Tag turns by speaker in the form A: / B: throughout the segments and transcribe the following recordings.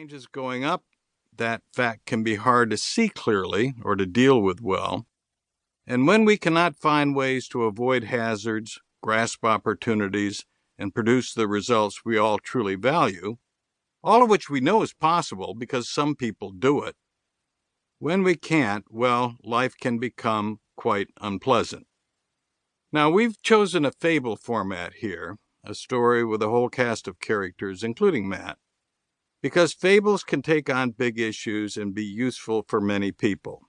A: exchange is going up, that fact can be hard to see clearly or to deal with well. And when we cannot find ways to avoid hazards, grasp opportunities, and produce the results we all truly value, all of which we know is possible because some people do it, when we can't, well, life can become quite unpleasant. Now, we've chosen a fable format here, a story with a whole cast of characters, including Matt, because fables can take on big issues and be useful for many people.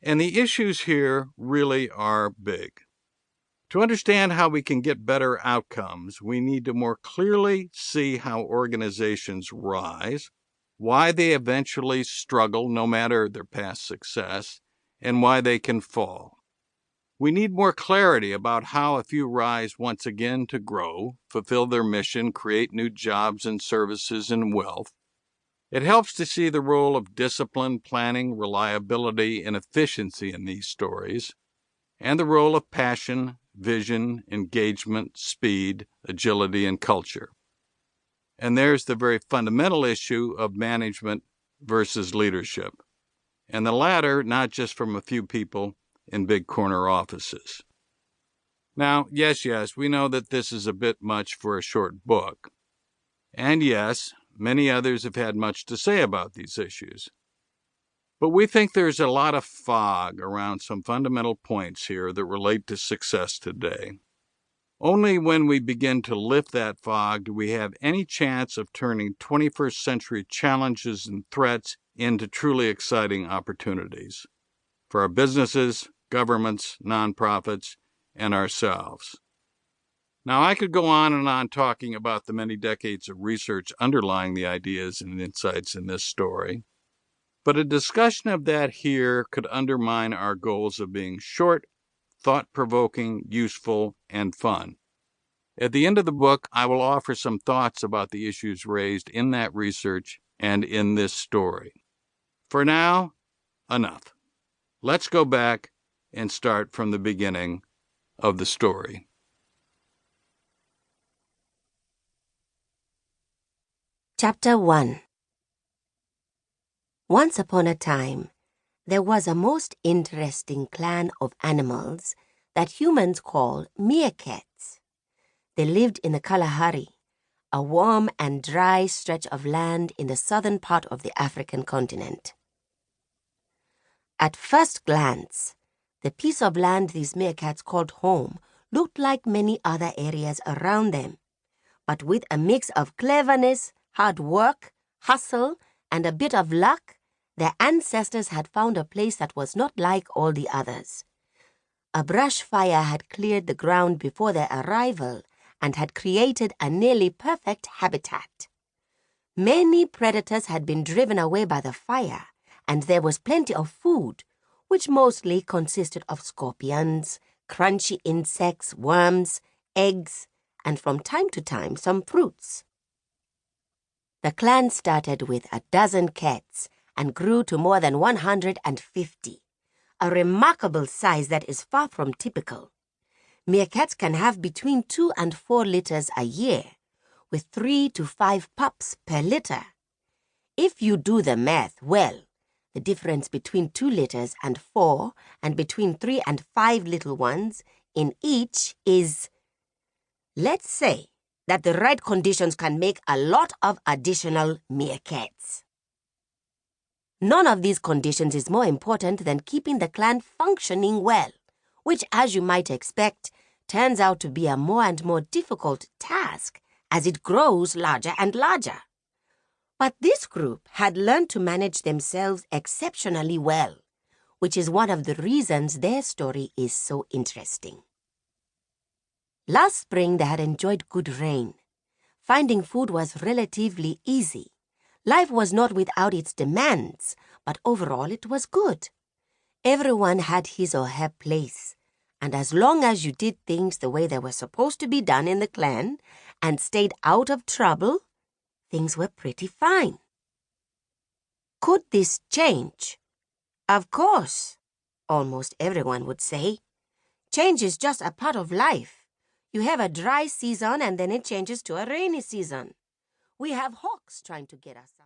A: And the issues here really are big. To understand how we can get better outcomes, we need to more clearly see how organizations rise, why they eventually struggle no matter their past success, and why they can fall. We need more clarity about how a few rise once again to grow, fulfill their mission, create new jobs and services and wealth. It helps to see the role of discipline, planning, reliability, and efficiency in these stories, and the role of passion, vision, engagement, speed, agility, and culture. And there's the very fundamental issue of management versus leadership, and the latter not just from a few people in big corner offices. Now, yes, we know that this is a bit much for a short book. And yes, many others have had much to say about these issues. But we think there's a lot of fog around some fundamental points here that relate to success today. Only when we begin to lift that fog do we have any chance of turning 21st century challenges and threats into truly exciting opportunities for our businesses, governments, nonprofits, and ourselves. Now, I could go on and on talking about the many decades of research underlying the ideas and insights in this story, but a discussion of that here could undermine our goals of being short, thought-provoking, useful, and fun. At the end of the book, I will offer some thoughts about the issues raised in that research and in this story. For now, enough. Let's go back and start from the beginning of the story.
B: Chapter 1. Once upon a time, there was a most interesting clan of animals that humans call meerkats. They lived in the Kalahari, a warm and dry stretch of land in the southern part of the African continent. At first glance, the piece of land these meerkats called home looked like many other areas around them, but with a mix of cleverness, hard work, hustle, and a bit of luck, their ancestors had found a place that was not like all the others. A brush fire had cleared the ground before their arrival and had created a nearly perfect habitat. Many predators had been driven away by the fire, and there was plenty of food, which mostly consisted of scorpions, crunchy insects, worms, eggs, and from time to time some fruits. The clan started with 12 cats and grew to more than 150, a remarkable size that is far from typical. Meerkats can have between 2 and 4 litters a year, with 3 to 5 pups per litter. If you do the math well, the difference between 2 litters and 4 and between 3 and 5 little ones in each is, let's say, that the right conditions can make a lot of additional meerkats. None of these conditions is more important than keeping the clan functioning well, which, as you might expect, turns out to be a more and more difficult task as it grows larger and larger. But this group had learned to manage themselves exceptionally well, which is one of the reasons their story is so interesting. Last spring, they had enjoyed good rain. Finding food was relatively easy. Life was not without its demands, but overall it was good. Everyone had his or her place, and as long as you did things the way they were supposed to be done in the clan and stayed out of trouble, things were pretty fine. Could this change? Of course, almost everyone would say. Change is just a part of life. You have a dry season and then it changes to a rainy season. We have hawks trying to get us some.